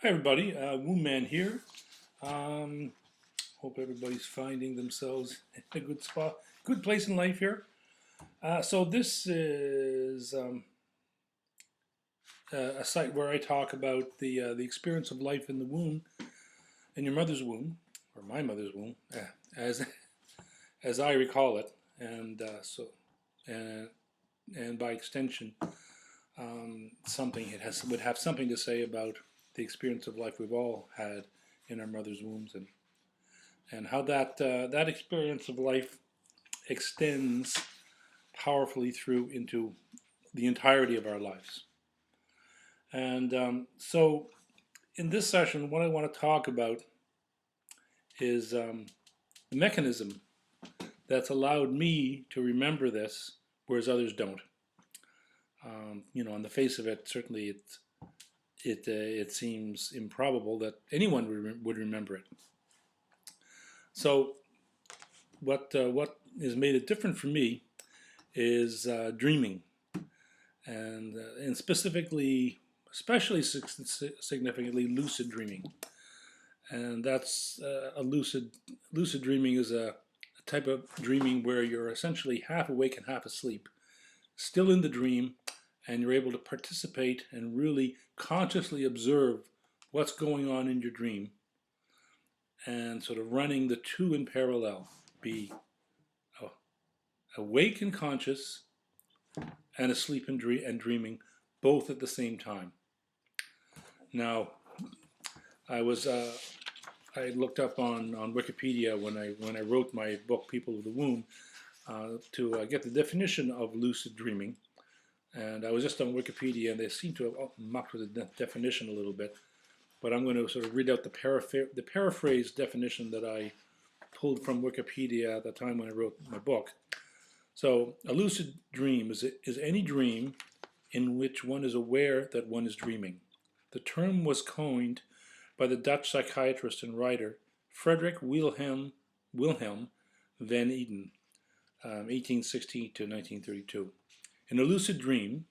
Hi everybody, Woo Man here. Um, Hope everybody's finding themselves in a good spot, good place in life here. So this is a site where I talk about the experience of life in the womb, in your mother's womb, or my mother's womb, as as I recall it, and and by extension, something it has would have something to say about the experience of life we've all had in our mother's wombs and how that experience of life extends powerfully through into the entirety of our lives. And so, in this session, what I want to talk about is the mechanism that's allowed me to remember this, whereas others don't. On the face of it, certainly it seems improbable that anyone would remember it. So, what has made it different for me is dreaming, and specifically, especially significantly, lucid dreaming. And that's a lucid dreaming is a type of dreaming where you're essentially half awake and half asleep, still in the dream, and you're able to participate and really consciously observe what's going on in your dream, and sort of running the two in parallel, be awake and conscious and asleep and dreaming, both at the same time. Now, I was I looked up on Wikipedia when I wrote my book People of the Womb to get the definition of lucid dreaming, and I was just on Wikipedia and they seem to have mucked with the definition a little bit, but I'm going to sort of read out the paraphrase definition that I pulled from Wikipedia at the time when I wrote my book. So, a lucid dream is any dream in which one is aware that one is dreaming. The term was coined by the Dutch psychiatrist and writer Frederick Wilhelm van Eden, 1816 to 1932. In a lucid dream,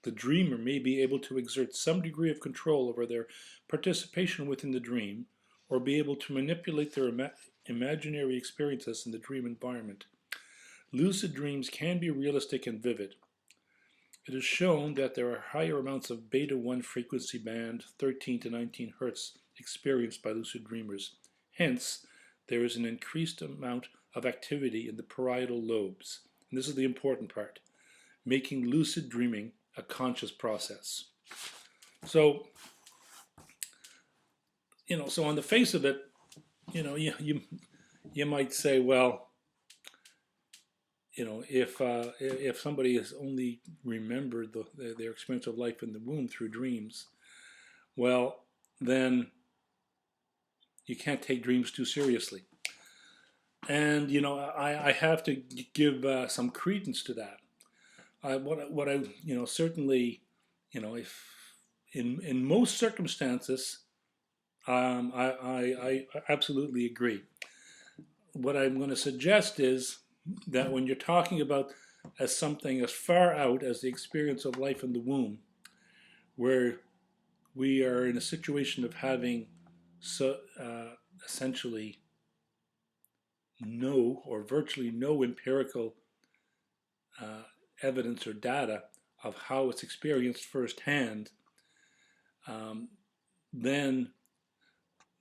the dreamer may be able to exert some degree of control over their participation within the dream, or be able to manipulate their imaginary experiences in the dream environment. Lucid dreams can be realistic and vivid. It is shown that there are higher amounts of beta 1 frequency band, 13 to 19 Hz, experienced by lucid dreamers. Hence, there is an increased amount of activity in the parietal lobes. And this is the important part, making lucid dreaming a conscious process. So, so on the face of it, you might say, well, if somebody has only remembered their experience of life in the womb through dreams, well, then you can't take dreams too seriously. And I have to give some credence to that. What I certainly, if in most circumstances, I absolutely agree. What I'm going to suggest is that when you're talking about as something as far out as the experience of life in the womb, where we are in a situation of having essentially no or virtually no empirical evidence or data of how it's experienced firsthand, then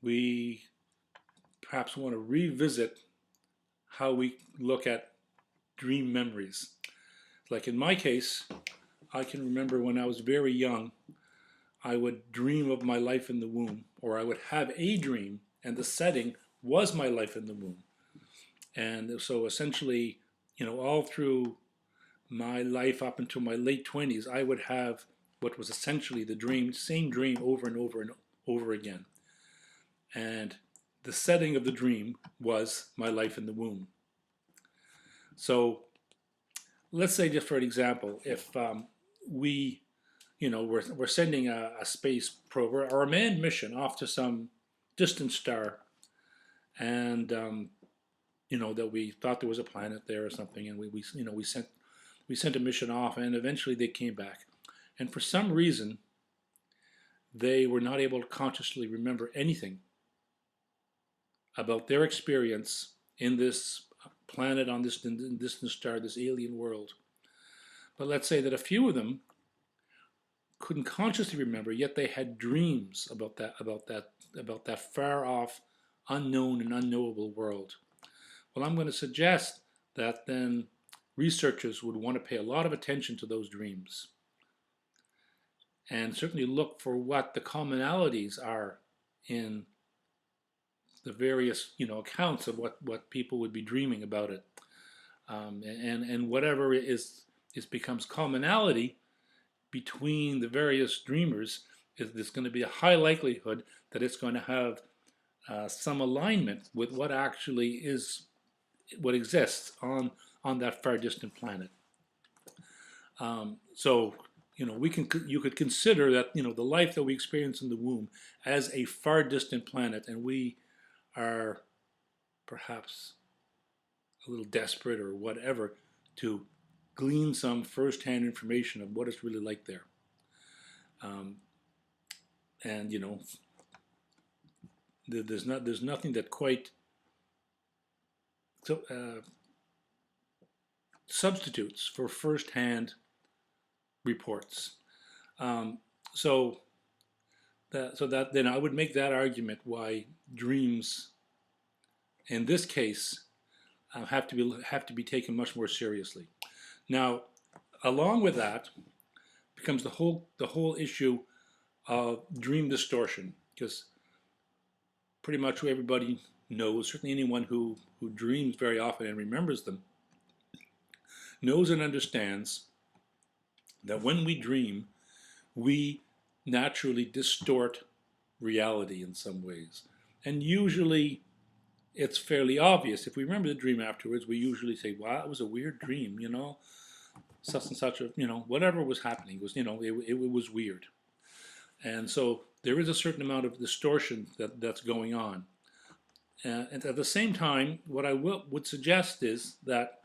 we perhaps want to revisit how we look at dream memories. Like in my case, I can remember when I was very young, I would dream of my life in the womb, or I would have a dream, and the setting was my life in the womb. And so essentially, all through my life up until my late 20s, I would have what was essentially the same dream over and over and over again. And the setting of the dream was my life in the womb. So let's say, just for an example, if we're sending a space probe or a manned mission off to some distant star, and that we thought there was a planet there or something, and we sent a mission off, and eventually they came back, and for some reason they were not able to consciously remember anything about their experience in this planet, on this distant star, this alien world. But let's say that a few of them couldn't consciously remember, yet they had dreams about that far off, unknown and unknowable world. Well, I'm going to suggest that then researchers would want to pay a lot of attention to those dreams and certainly look for what the commonalities are in the various accounts of what people would be dreaming about it, and whatever becomes commonality between the various dreamers, there's going to be a high likelihood that it's going to have some alignment with what actually is what exists on that far distant planet. So you could consider that the life that we experience in the womb as a far distant planet, and we are perhaps a little desperate or whatever to glean some first-hand information of what it's really like there. And there's nothing that quite substitutes for first-hand reports. So that then I would make that argument why dreams, in this case, have to be taken much more seriously. Now, along with that, becomes the whole issue of dream distortion, because pretty much everybody knows, certainly anyone who dreams very often and remembers them, knows and understands that when we dream, we naturally distort reality in some ways. And usually it's fairly obvious. If we remember the dream afterwards, we usually say, wow, it was a weird dream, such and such, whatever was happening was, it was weird. And so there is a certain amount of distortion that's going on. And at the same time, what I would suggest is that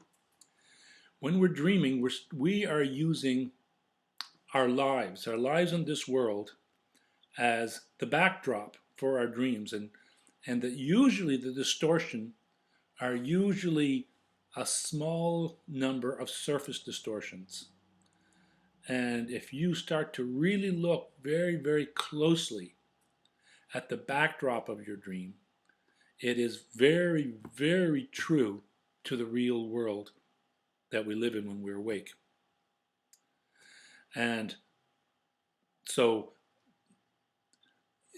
when we're dreaming, we are using our lives in this world as the backdrop for our dreams, and that usually the distortion are usually a small number of surface distortions. And if you start to really look very, very closely at the backdrop of your dream, it is very, very true to the real world that we live in when we're awake. And so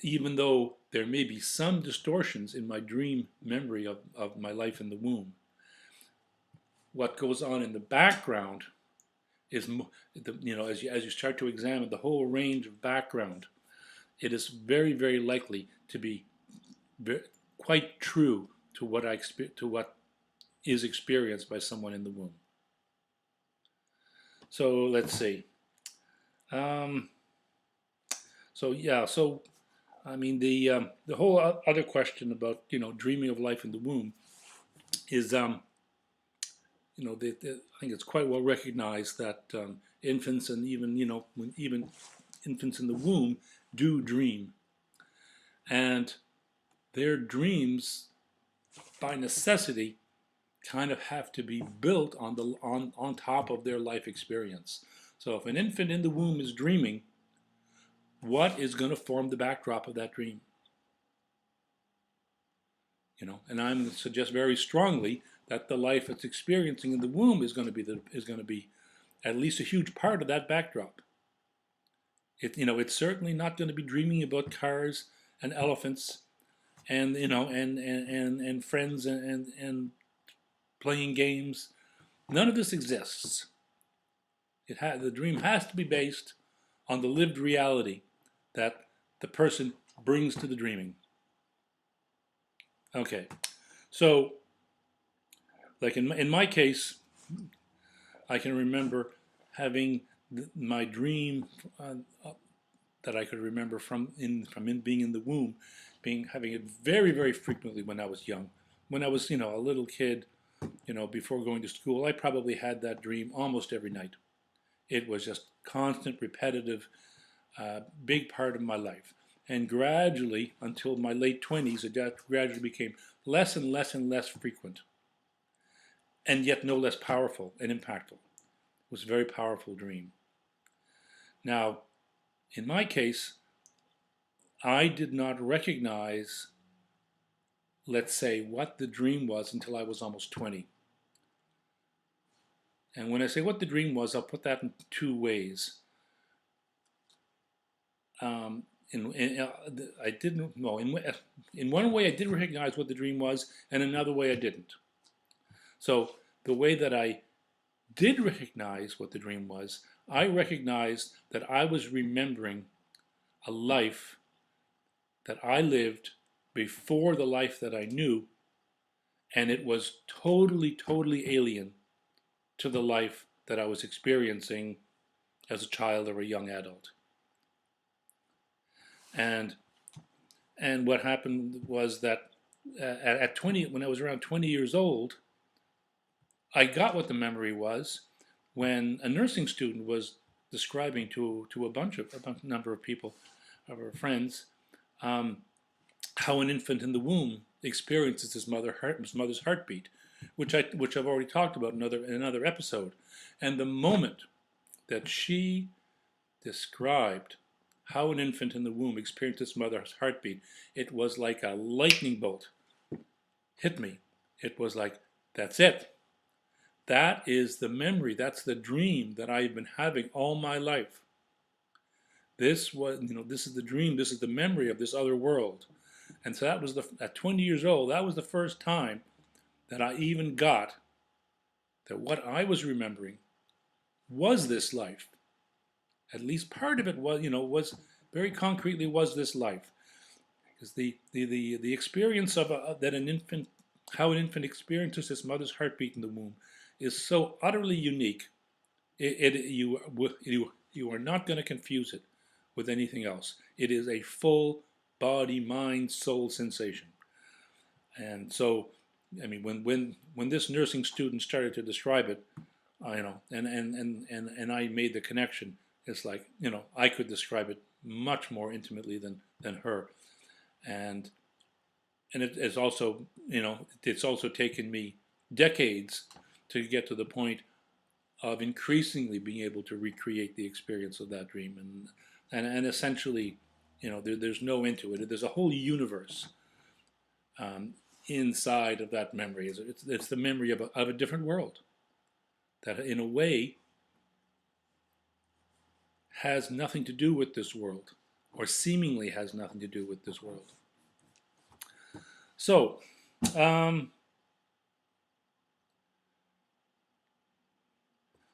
even though there may be some distortions in my dream memory of my life in the womb, what goes on in the background is, as you start to examine the whole range of background, it is very, very likely to be quite true to what is experienced by someone in the womb. So let's see. I mean, the whole other question about dreaming of life in the womb is I think it's quite well recognized that infants and even infants in the womb do dream, and their dreams by necessity kind of have to be built on top of their life experience. So if an infant in the womb is dreaming, what is going to form the backdrop of that dream? And I'm going to suggest very strongly that the life it's experiencing in the womb is going to be at least a huge part of that backdrop. It's certainly not going to be dreaming about cars and elephants and and friends and playing games. None of this exists. The dream has to be based on the lived reality that the person brings to the dreaming. Okay, so like in my case, I can remember having my dream that I could remember from being in the womb, having it very, very frequently when I was young. When I was a little kid, before going to school, I probably had that dream almost every night. It was just constant, repetitive, big part of my life. And gradually, until my late 20s, it gradually became less and less and less frequent, and yet no less powerful and impactful. It was a very powerful dream. Now, in my case, I did not recognize, let's say, what the dream was until I was almost 20. And when I say what the dream was, I'll put that in two ways. I didn't know. In one way, I did recognize what the dream was, and another way, I didn't. So the way that I did recognize what the dream was, I recognized that I was remembering a life that I lived before the life that I knew, and it was totally, totally alien to the life that I was experiencing as a child or a young adult. And what happened was that at 20, when I was around 20 years old, I got what the memory was when a nursing student was describing to a number of people, of our friends, how an infant in the womb experiences his mother's heartbeat, which I've already talked about in another episode. And the moment that she described how an infant in the womb experienced its mother's heartbeat, it was like a lightning bolt hit me. It was like, that's it. That is the memory, that's the dream that I've been having all my life. This is the dream, this is the memory of this other world. And so that was at 20 years old, that was the first time that I even got that what I was remembering was this life. At least part of it was very concretely was this life. Because the experience of how an infant experiences his mother's heartbeat in the womb is so utterly unique. You are not going to confuse it with anything else. It is a full body, mind, soul sensation. And so, I mean, when this nursing student started to describe it, and I made the connection. It's like, I could describe it much more intimately than her, and it's also, it's also taken me decades to get to the point of increasingly being able to recreate the experience of that dream, and essentially, there's no end to it. There's a whole universe inside of that memory. It's the memory of a different world that, in a way, has nothing to do with this world, or seemingly has nothing to do with this world. So,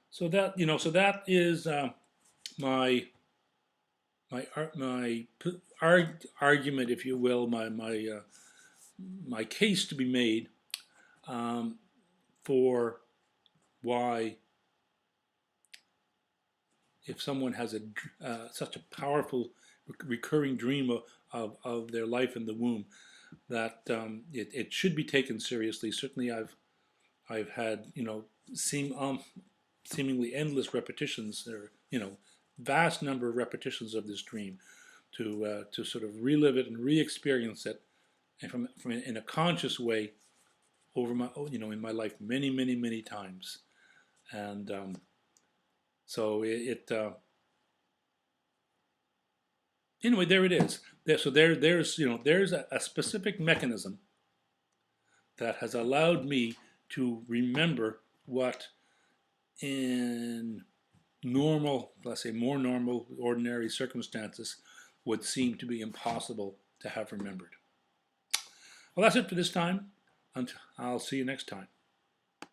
so that is my argument, if you will, my case to be made for why, if someone has such a powerful recurring dream of their life in the womb, that it should be taken seriously. Certainly, I've had seemingly endless repetitions, or vast number of repetitions of this dream, to sort of relive it and re-experience it, and from in a conscious way over in my life many times, and so anyway, there it is. So there's a specific mechanism that has allowed me to remember what in normal, let's say more normal, ordinary circumstances would seem to be impossible to have remembered. Well, that's it for this time. I'll see you next time.